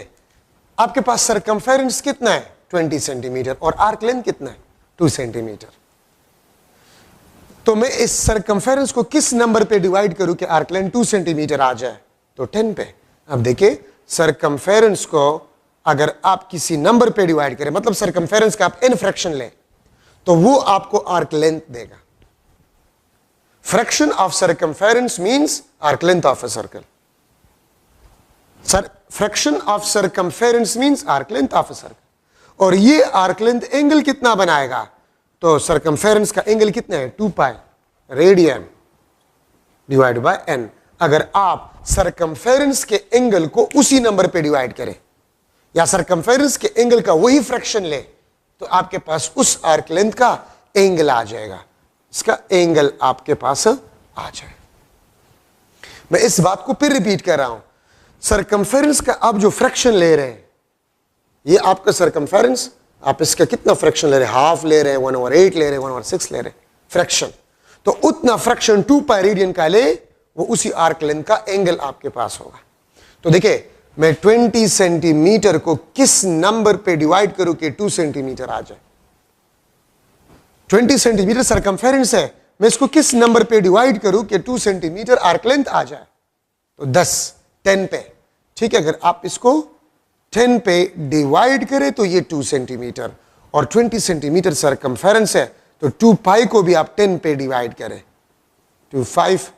आपके पास सरकमफेरेंस कितना है? 20 सेंटीमीटर, और आर्क लेंथ कितना है? 2 सेंटीमीटर। तो मैं इस सरकमफेरेंस को किस नंबर पे डिवाइड करूं कि आर्क लेंथ 2 सेंटीमीटर आ जाए? तो 10 पे। अब देखिए, सरकमफेरेंस को अगर आप किसी नंबर पे डिवाइड करें, मतलब सरकमफेरेंस का आप n फ्रैक्शन लें, तो वो आपको आर्क लेंथ देगा। Fraction of circumference means arc length of a circle. Fraction of circumference means arc length of a circle. और ये arc length एंगल कितना बनाएगा? तो circumference का एंगल कितना है? 2 pi radian divide bye n। अगर आप circumference के एंगल को उसी नंबर पे डिवाइड करें, या circumference के एंगल का वही फ्रैक्शन ले, तो आपके पास उस आर्क लेंथ का एंगल आ जाएगा, इसका एंगल आपके पास आ जाए। मैं इस बात को फिर रिपीट कर रहा हूं, सरकमफेरेंस का आप जो फ्रैक्शन ले रहे हैं, ये आपका सरकमफेरेंस, आप इसका कितना फ्रैक्शन ले रहे हैं? हाफ ले रहे हैं, 1/8 ले रहे हैं, 1/6 ले रहे हैं फ्रैक्शन, तो उतना फ्रैक्शन 2 पाई रेडियन का ले, वो उसी आर्क लेंथ का एंगल आपके पास होगा। तो देखिए, मैं 20 सेंटीमीटर को किस नंबर पे डिवाइड करूं कि 2 सेंटीमीटर आ जाए? 20 सेंटीमीटर सरकमफेरेंस है, मैं इसको किस नंबर पे डिवाइड करूं कि 2 सेंटीमीटर आर्क लेंथ आ जाए? तो 10 पे। ठीक है, अगर आप इसको 10 पे डिवाइड करें तो ये 2 सेंटीमीटर, और 20 सेंटीमीटर सरकमफेरेंस है, तो 2 पाई को भी आप 10 पे डिवाइड करें, तो 5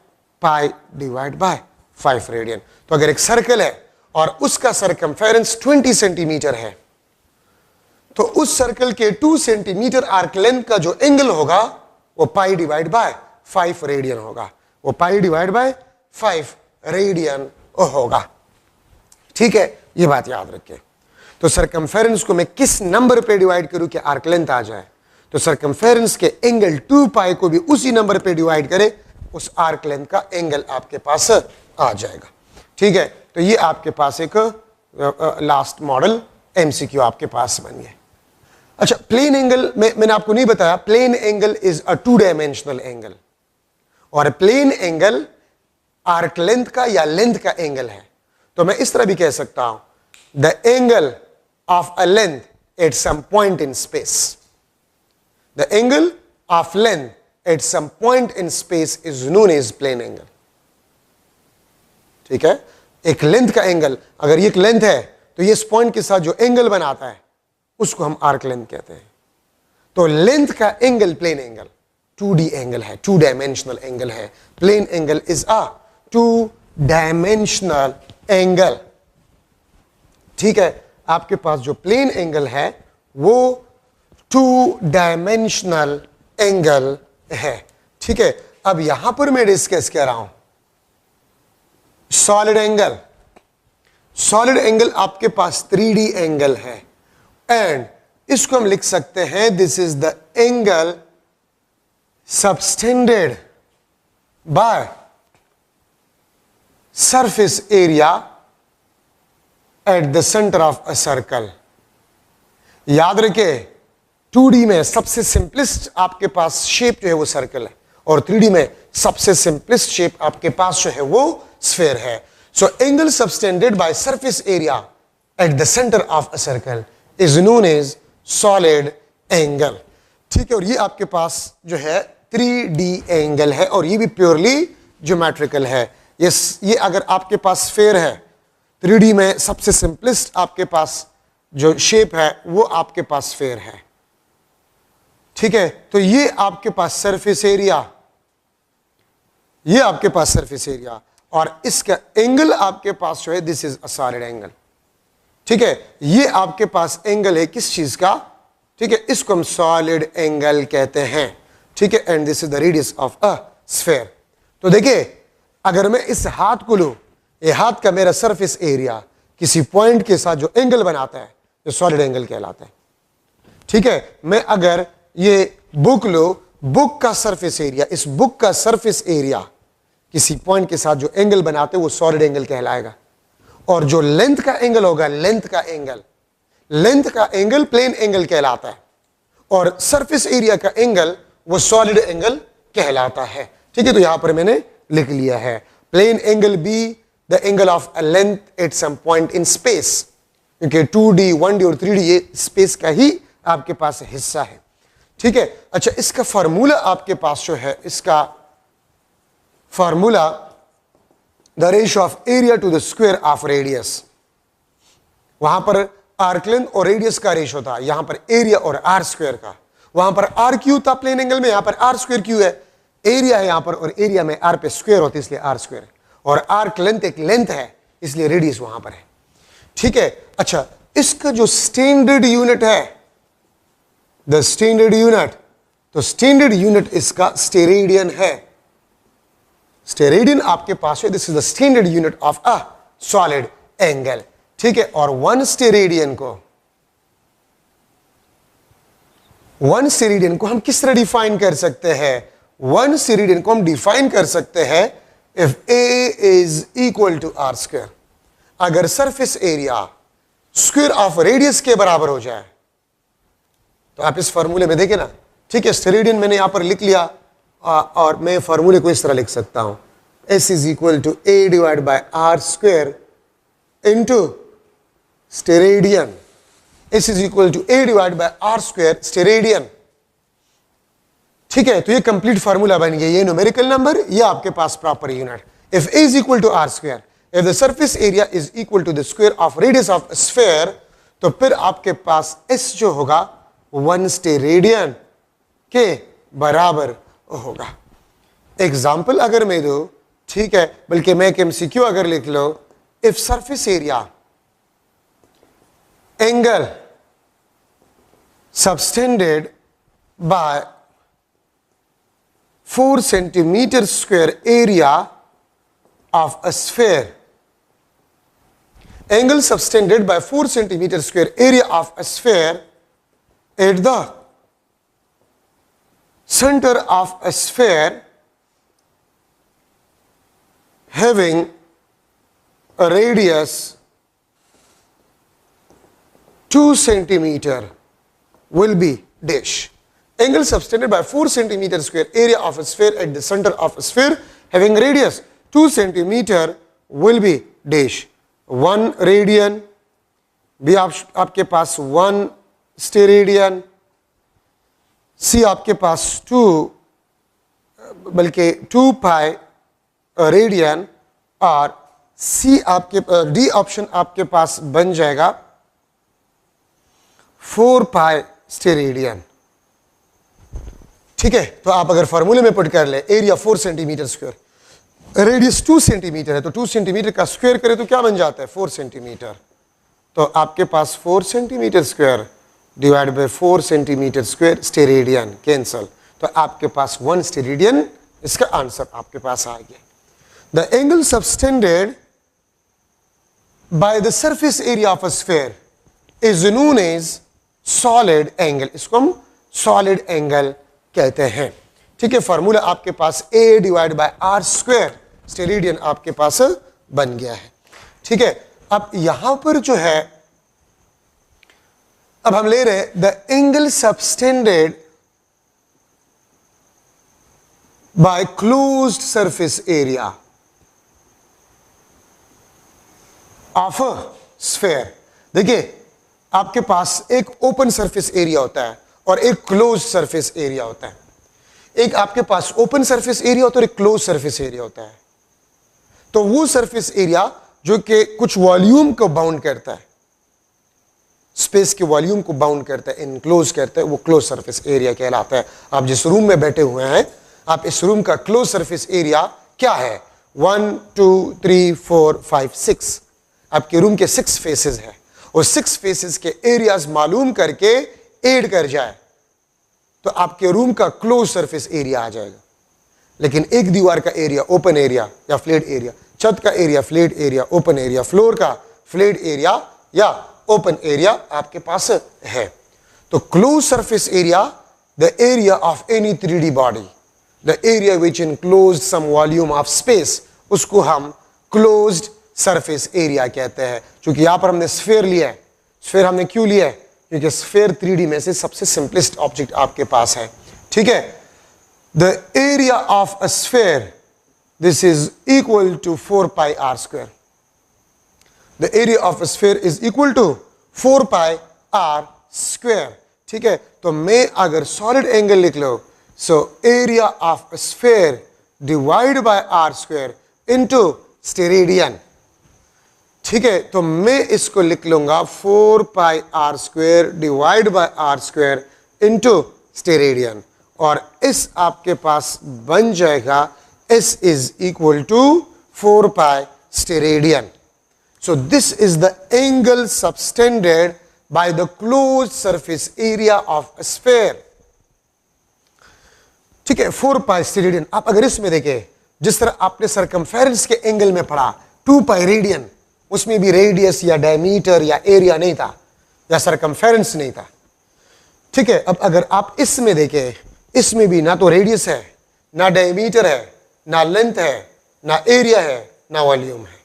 पाई डिवाइड बाय 5 रेडियन। तो अगर एक सर्कल है और उसका सरकमफेरेंस 20 सेंटीमीटर है, तो उस सर्कल के 2 सेंटीमीटर आर्क लेंथ का जो एंगल होगा, वो पाई डिवाइड बाय 5 रेडियन होगा, वो पाई डिवाइड बाय 5 रेडियन होगा। ठीक है, ये बात याद रखिए। तो सरकमफेरेंस को मैं किस नंबर पे डिवाइड करूं कि आर्क लेंथ आ जाए? तो सरकमफेरेंस के एंगल 2 पाई को भी उसी नंबर पे डिवाइड करें, उस आर्क लेंथ का एंगल आपके पास आ जाएगा। ठीक है, तो ये आपके पास एक लास्ट मॉडल एमसीक्यू आपके पास बन गया। अच्छा, प्लेन एंगल मैंने आपको नहीं बताया, plane angle is a 2 dimensional angle, और प्लेन एंगल आर्क लेंथ का या लेंथ का एंगल है। तो मैं इस तरह भी कह सकता हूं, the angle of a length at some point in space, the angle of length at some point in space is known as plane angle. ठीक है, एक लेंथ का एंगल, अगर ये एक लेंथ है, तो ये इस पॉइंट के साथ जो एंगल बनाता है, उसको हम आर्क लेंथ कहते हैं। तो लेंथ का angle plane angle 2D angle है, 2 डायमेंशनल एंगल है। Plane angle is a 2 dimensional angle. ठीक है, आपके पास जो प्लेन एंगल है वो 2 डायमेंशनल एंगल है। ठीक है, अब यहां पर मैं डिस्कस कर रहा हूं सॉलिड एंगल। सॉलिड एंगल आपके पास 3D एंगल है, एंड इसको हम लिख सकते हैं, this is the angle subtended by surface area at the centre of a circle. याद रखे 2D में सबसे सिंपलेस्ट आपके पास शेप जो है वो सर्कल है, और 3D में सबसे सिंपलेस्ट शेप आपके पास जो है वो स्फेयर है। So angle subtended by surface area at the centre of a circle is known as solid angle. ठीक है, और ये आपके पास जो है 3D एंगल है, और ये भी प्योरली ज्योमेट्रिकल है। ये अगर आपके पास स्फेयर है, 3D में सबसे सिंपलेस्ट आपके पास जो शेप है वो आपके पास स्फेयर है। ठीक है, तो ये आपके पास सरफेस एरिया, ये आपके पास सरफेस एरिया, और इसका एंगल आपके पास जो है this is a solid angle. ठीक है, ये आपके पास एंगल है किस चीज का? ठीक है, इसको हम सॉलिड एंगल कहते हैं। ठीक है, and this is the radius of a sphere. तो देखिए, अगर मैं इस हाथ को लूं, ये हाथ का मेरा सरफेस एरिया किसी पॉइंट के साथ जो एंगल बनाता है जो सॉलिड एंगल कहलाता है। ठीक है, मैं अगर ये बुक लो, बुक का सरफेस एरिया, इस बुक का सरफेस एरिया किसी पॉइंट के साथ जो एंगल बनाते हैं वो सॉलिड एंगल कहलाएगा। और जो लेंथ का एंगल होगा, लेंथ का एंगल प्लेन एंगल कहलाता है, और सरफेस एरिया का एंगल वो सॉलिड एंगल कहलाता है। ठीक है, तो यहां पर मैंने लिख लिया है plane angle be the angle of a length at some point in space, क्योंकि 2D 1D और 3D ये स्पेस का ही आपके पास हिस्सा है। ठीक है, अच्छा, इसका फार्मूला आपके पास जो है, इसका formula the ratio of area to the square of radius. वहां पर आर्क लेंथ और रेडियस का रेशियो था, यहां पर एरिया और आर स्क्वायर का। वहां पर आर क्यू था प्लेन एंगल में, यहां पर आर स्क्वायर क्यू है। एरिया है यहां पर, और एरिया में आर पे स्क्वायर होती है इसलिए आर स्क्वायर है, और आर्क लेंथ एक लेंथ है इसलिए रेडियस वहां पर है। ठीक है, अच्छा, इसका जो स्टैंडर्ड यूनिट है, द स्टैंडर्ड यूनिट, तो स्टैंडर्ड यूनिट इसका स्टेरेडियन है। स्टेरेडियन आपके पास है, this is the standard unit of a solid angle. ठीक है, और वन स्टेरेडियन को हम किस तरह डिफाइन कर सकते हैं? वन स्टेरेडियन को हम डिफाइन कर सकते हैं if A is equal to R square. अगर surface area square of radius के बराबर हो जाए, तो आप इस फॉर्मूले में देखें ना। ठीक है, स्टेरेडियन मैंने यहां पर लिख लिया, और मैं फॉर्मूले को इस तरह लिख सकता हूं, S is equal to A divide by R square into steradian. S is equal to A divide by R square steradian. ठीक है, तो ये कंप्लीट फार्मूला बन गया, ये न्यूमेरिकल नंबर, ये आपके पास proper unit. If A is equal to R square, if the surface area is equal to the square of radius of sphere, तो फिर आपके पास एस जो होगा वन स्टेरेडियन के बराबर होगा। एग्जाम्पल अगर मैं दूं, ठीक है, बल्कि मैं एमसीक्यू अगर लिख लो, if surface area angle subtended by 4 centimeter square area of a sphere, angle subtended by 4 centimeter square area of a sphere at the center of a sphere having a radius 2 centimeter will be dash. Angle subtended by 4 centimeter square area of a sphere at the center of a sphere having radius 2 centimeter will be dash. 1 radian भी आपके पास 1 steradian, सी आपके पास 2 बल्कि 2 pi radian, और सी आपके D option आपके पास बन जाएगा 4 पाई स्टेरेडियन। ठीक है, तो आप अगर फॉर्मूले में पुट कर ले, area 4 centimetre square, radius 2 centimetre है, तो 2 सेंटीमीटर का स्क्वायर करें तो क्या बन जाता है? 4 सेंटीमीटर। तो आपके पास 4 centimetre square divide bye 4 centimetre square steradian cancel, तो आपके पास 1 स्टेरेडियन, इसका आंसर आपके पास आ गया। The angle subtended by the surface area of a sphere is known as solid angle, इसको हम सॉलिड एंगल कहते हैं। ठीक है, फॉर्मूला आपके पास a divide by R square steradian आपके पास बन गया है। ठीक है, अब यहां पर जो है, अब हम ले रहे the angle subtended bye closed surface area of a sphere. देखिए, आपके पास एक ओपन सरफेस एरिया होता है और एक क्लोज सरफेस एरिया होता है। एक आपके पास ओपन सरफेस एरिया होता है और एक क्लोज सरफेस एरिया होता है। तो वो सरफेस एरिया जो कि कुछ वॉल्यूम को बाउंड करता है, स्पेस के वॉल्यूम को बाउंड करता है, इनक्लोज करता है, वो क्लोज सरफेस एरिया कहलाता है। आप जिस रूम में बैठे हुए हैं, आप इस रूम का क्लोज सरफेस एरिया क्या है? 1 2 3 4 5 6। आपके रूम के 6 फेसेस है और 6 फेसेस के एरियाज मालूम करके ऐड कर जाए तो आपके रूम का क्लोज सरफेस एरिया आ जाएगा। लेकिन एक दीवार का एरिया ओपन एरिया या फ्लैट एरिया, छत का area flat area open area, floor का फ्लैट एरिया या ओपन एरिया आपके पास है। तो close surface area, the area of any 3D body, the area which enclosed some volume of space, उसको हम क्लोज्ड सरफेस एरिया कहते हैं। क्योंकि यहां पर हमने स्फीयर लिया है। स्फीयर हमने क्यों लिया है? क्योंकि स्फीयर 3D में से सबसे सिंपलेस्ट ऑब्जेक्ट आपके पास है। ठीक है, the area of a sphere, this is equal to 4 pi R square. The area of a sphere is equal to 4 pi R square. ठीक है, तो मैं अगर सॉलिड एंगल लिख लो, so area of a sphere divide by R square into steradian. ठीक है, तो मैं इसको लिख लूंगा 4 pi R square divide by R square into steradian, और इस आपके पास बन जाएगा S is equal to 4 pi steradian. So this is the angle subtended by the closed surface area of a sphere. ठीक है, 4 पाई स्टेरेडियन। आप अगर इसमें देखें, जिस तरह आपने सरकमफेरेंस के एंगल में पढ़ा 2 पाई रेडियन, उसमें भी रेडियस या डायमीटर या एरिया नहीं था या सरकमफेरेंस नहीं था। ठीक है, अब अगर आप इसमें देखें, इसमें भी ना तो रेडियस है, ना डायमीटर है, ना लेंथ है, ना एरिया है, ना वॉल्यूम है।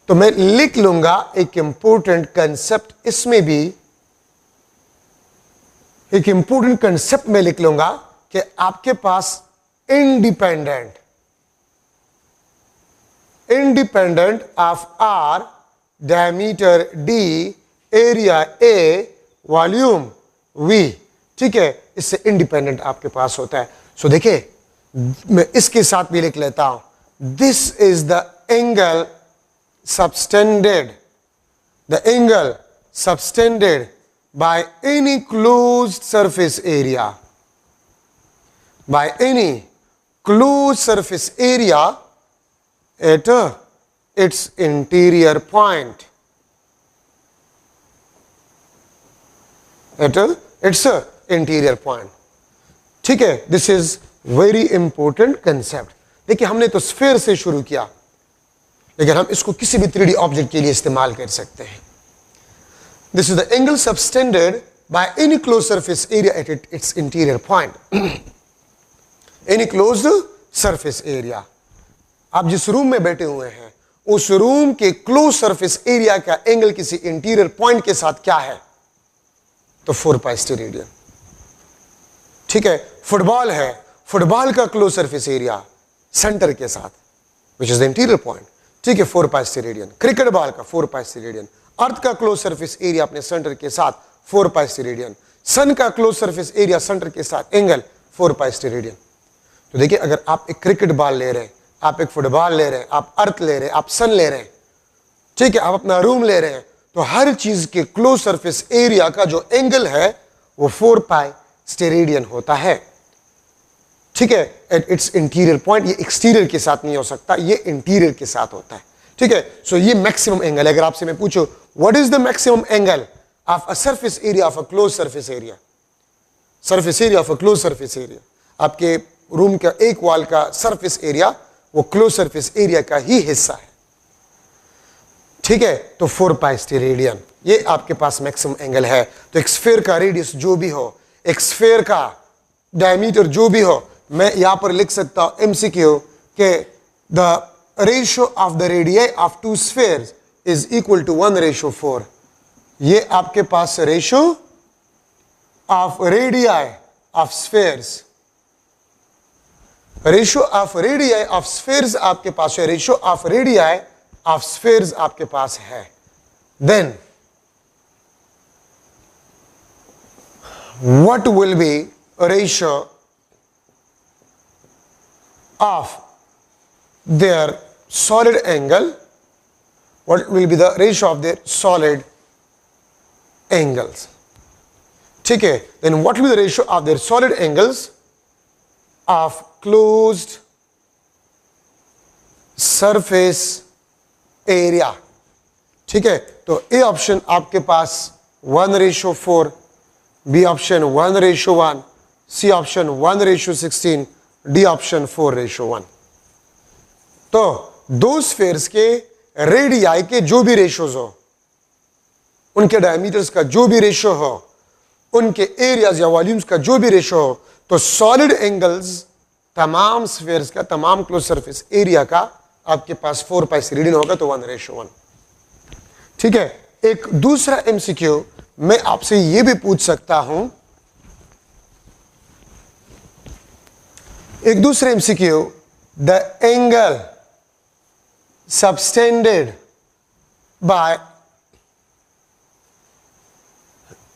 तो मैं लिख लूंगा एक इंपॉर्टेंट कंसेप्ट, इसमें भी एक इंपॉर्टेंट कंसेप्ट में लिख लूंगा कि आपके पास independent of R, diameter D, area A, volume V। ठीक है, इससे इंडिपेंडेंट आपके पास होता है। सो देखिए, मैं इसके साथ भी लिख लेता हूं, this is the angle subtended, the angle subtended by any closed surface area, by any closed surface area at its interior point, at its interior point। ठीक है, this is very important concept. देखिए, हमने तो sphere से शुरू किया, लेकिन हम इसको किसी भी 3D ऑब्जेक्ट के लिए इस्तेमाल कर सकते हैं। This is the angle subtended by any close surface area at its interior point. Any closed surface area, आप जिस रूम में बैठे हुए हैं उस रूम के क्लोज सरफेस एरिया का एंगल किसी इंटीरियर पॉइंट के साथ क्या है? तो 4 पाई स्टेरेडियन। ठीक है, फुटबॉल है, फुटबॉल का क्लोज सरफेस एरिया सेंटर के साथ, विच इज द इंटीरियर पॉइंट। ठीक है, 4 पाई स्टेरेडियन। क्रिकेट बॉल का 4 पाई स्टेरेडियन। अर्थ का क्लोज सरफेस एरिया अपने सेंटर के साथ 4 पाई स्टेरेडियन। सन का क्लोज सरफेस एरिया सेंटर के साथ एंगल 4 पाई स्टेरेडियन। तो देखिए, अगर आप एक क्रिकेट बॉल ले रहे हैं, आप एक फुटबॉल ले रहे हैं, आप अर्थ ले रहे हैं, आप सन ले रहे हैं, ठीक है, आप अपना रूम ले रहे हैं, तो हर चीज के क्लोज सरफेस एरिया का जो एंगल है वो 4 पाई स्टेरेडियन होता है। ठीक है, एट इट्स इंटीरियर पॉइंट। ये एक्सटीरियर के साथ नहीं हो सकता, ये इंटीरियर के साथ होता है। ठीक है, सो ये मैक्सिमम एंगल है। अगर आपसे मैं पूछूं what is the maximum angle of a surface area of a close surface area, surface area of a close surface area, आपके रूम का एक वॉल का सरफेस एरिया वो क्लोज सरफेस एरिया का ही हिस्सा है। ठीक है, तो 4 पाई स्टेरेडियन ये आपके पास मैक्सिमम एंगल है। तो एक स्फीयर का रेडियस जो भी हो, एक स्फीयर का डायमीटर जो भी हो, मैं यहां पर लिख सकता हूं MCQ के the ratio of the radii of two spheres is equal to 1:4। ये आपके पास ratio of radii of spheres, ratio of radii of spheres आपके पास है, ratio of radii of spheres आपके पास है। Then what will be a ratio of their solid angle? What will be the ratio of their solid angles? ठीक है, then what will be the ratio of their solid angles of closed surface area? ठीक है, तो A option आपके पास 1:4, B option 1:1, C option 1:16, D option 4:1। तो दो spheres के रेडियाई के जो भी रेशियोज हो, उनके डायमीटर्स का जो भी रेशियो हो, उनके एरियाज या वॉल्यूम्स का जो भी रेशियो हो, तो सॉलिड एंगल्स तमाम स्फीयर्स का, तमाम क्लोज सरफेस एरिया का आपके पास 4π से रीडिंग होगा, तो 1:1। ठीक है, एक दूसरा एमसीक्यू मैं आपसे यह भी पूछ सकता हूं, एक दूसरा MCQ, the angle subtended bye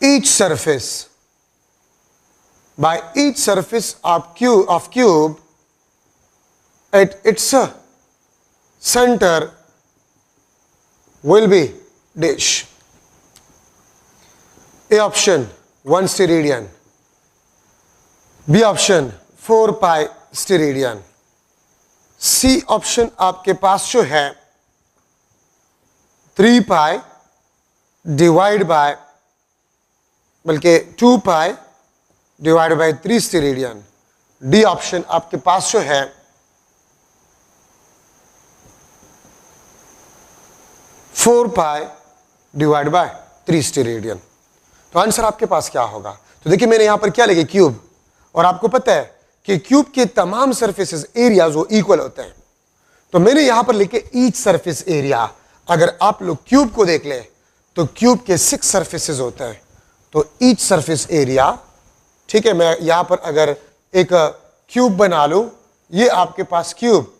each surface of cube at its center will be dash. A option 1 steradian, B option 4π steradian, C option आपके पास जो है 3π डिवाइड बाय, बल्कि 2π divide by 3 steradian, D option आपके पास जो है 4π डिवाइड बाय 3 स्टेरेडियन। तो आंसर आपके पास क्या होगा? तो देखिए मैंने यहां पर क्या लिखे, क्यूब, और आपको पता है कि क्यूब के तमाम सरफेसेस एरियाज वो इक्वल होते हैं, तो मैंने यहां पर लिखे ईच सरफेस एरिया। अगर आप लोग क्यूब को देख ले तो क्यूब के 6 सरफेसेस होते हैं, तो ईच सरफेस एरिया, ठीक है, मैं यहां पर अगर एक क्यूब बना लूं, ये आपके पास क्यूब,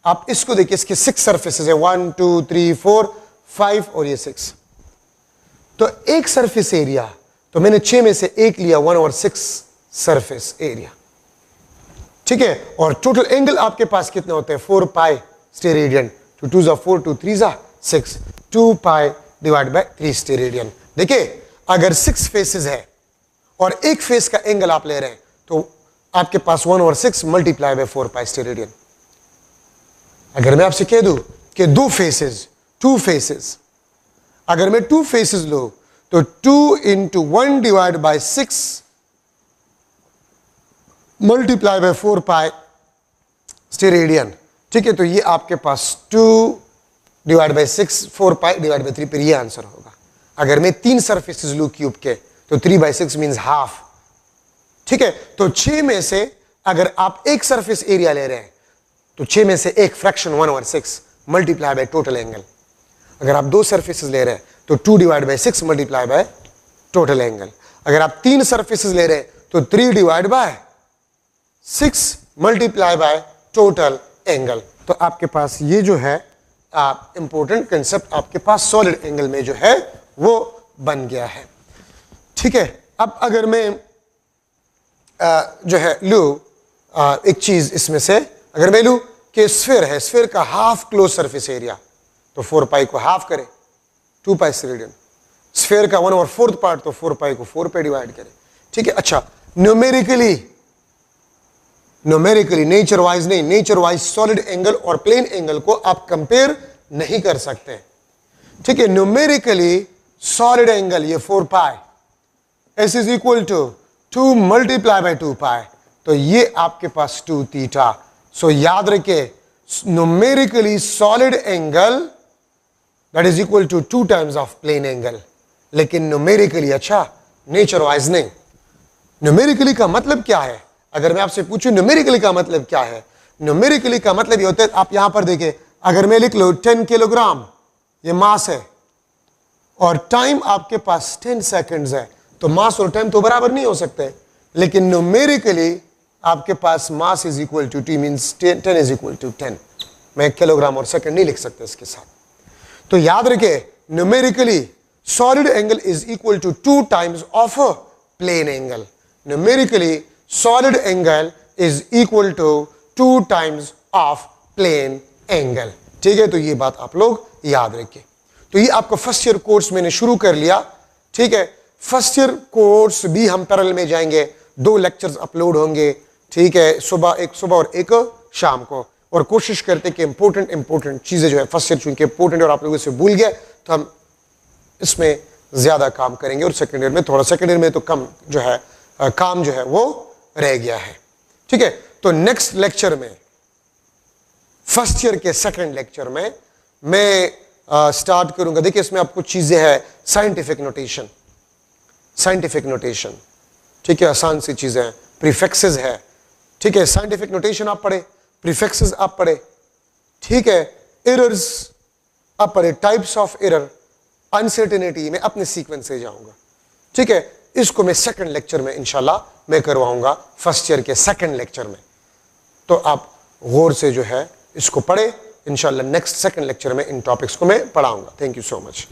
आप इसको देखिए, इसके 6 सरफेसेस है, 1 2 3 4 5 और ये 6, तो एक सरफेस एरिया, तो मैंने 6 में से एक लिया, 1/6 सरफेस एरिया। ठीक है, और टोटल एंगल आपके पास कितने होते हैं? 4π स्टेरेडियन, 2 2 4 2 3 6, 2π डिवाइड बाय 3 स्टेरेडियन। देखिए अगर 6 फेसेस है और एक फेस का एंगल आप ले रहे हैं, तो आपके पास 1/6 मल्टीप्लाई बाय 4π स्टेरेडियन। अगर मैं आपसे कह दूं कि 2 फेसेस, अगर मैं 2 फेसेस लूं तो 2 × 1 divide by 6 multiply by 4π steradian. ठीक है, तो ये आपके पास 2 डिवाइड बाय 6 4π डिवाइड बाय 3 पर ये आंसर होगा। अगर मैं 3 सरफेसेस लूं क्यूब के, तो 3/6 मींस हाफ। ठीक है, तो 6 में से अगर आप एक सरफेस एरिया ले रहे हैं, तो 6 में से एक fraction 1/6 multiply by total angle. अगर आप 2 सरफेसेस ले रहे हैं तो 2 divide by 6 multiply by total angle. अगर आप 3 सरफेसेस ले रहे हैं तो 3 divide by 6 multiply by total angle. तो आपके पास ये जो है इंपॉर्टेंट कंसेप्ट आपके पास सॉलिड एंगल में जो है वो बन गया है। ठीक है, अब अगर मैं जो है लू एक चीज इसमें से, अगर मैं लू कि स्फीयर है, स्फीयर का हाफ क्लोज सरफेस एरिया, तो 4π को हाफ करें, 2π स्टेरेडियन। स्फीयर का 1/4 पार्ट, तो 4π को 4 पे डिवाइड करें। ठीक है, अच्छा न्यूमेरिकली नेचर वाइज नहीं, नेचर वाइज सॉलिड एंगल और प्लेन एंगल को आप कंपेयर नहीं कर सकते। ठीक है, न्यूमेरिकली सॉलिड एंगल ये 4π S is equal to 2 multiply by 2π, तो ये आपके पास 2 थीटा। सो याद रखिए, numerically solid angle that is equal to 2 times of plane angle, लेकिन न्यूमेरिकली, अच्छा नेचर वाइज नहीं। न्यूमेरिकली का मतलब क्या है? अगर मैं आपसे पूछूं न्यूमेरिकली का मतलब क्या है, न्यूमेरिकली का मतलब ये होता है, आप यहां पर देखिए अगर मैं लिख लो 10 किलोग्राम ये मास है और टाइम आपके पास 10 सेकंड्स है, तो मास और टाइम तो बराबर नहीं हो सकते, लेकिन न्यूमेरिकली आपके पास mass is equal to T means 10 is equal to 10। मैं किलोग्राम और सेकंड नहीं लिख सकता इसके साथ। तो याद रखे numerically solid angle is equal to 2 times of a plane angle. Numerically solid angle is equal to 2 times of plane angle. ठीक है, तो ये बात आप लोग याद रखिए। तो ये आपका फर्स्ट ईयर कोर्स मैंने शुरू कर लिया। ठीक है, फर्स्ट ईयर कोर्स भी हम पैरेलल में जाएंगे, 2 लेक्चर्स अपलोड होंगे। ठीक है, एक सुबह और एक शाम को, और कोशिश करते कि इंपॉर्टेंट चीजें जो है फर्स्ट ईयर चूंकि इंपॉर्टेंट और आप लोगों से भूल गए तो हम इसमें ज्यादा काम करेंगे, और सेकेंड ईयर में थोड़ा, सेकेंड ईयर में तो कम जो है काम जो है वो रह गया है। ठीक है, तो नेक्स्ट लेक्चर में फर्स्ट ईयर के सेकेंड लेक्चर में मैं स्टार्ट करूंगा। देखिए इसमें आपको चीजें है साइंटिफिक नोटेशन। ठीक है, आसान सी चीजें हैं, प्रीफिक्सेस है। ठीक है, साइंटिफिक नोटेशन आप पढ़े, प्रीफिक्सेस आप पढ़े। ठीक है, एरर्स आप पढ़े, टाइप्स ऑफ एरर, अनसर्टेनिटी में अपने सीक्वेंस से जाऊंगा। ठीक है, इसको मैं सेकंड लेक्चर में इंशाल्लाह मैं करवाऊंगा, फर्स्ट ईयर के सेकंड लेक्चर में। तो आप गौर से जो है इसको पढ़े, इंशाल्लाह नेक्स्ट सेकंड लेक्चर में इन टॉपिक्स को मैं पढ़ाऊंगा। Thank you so much.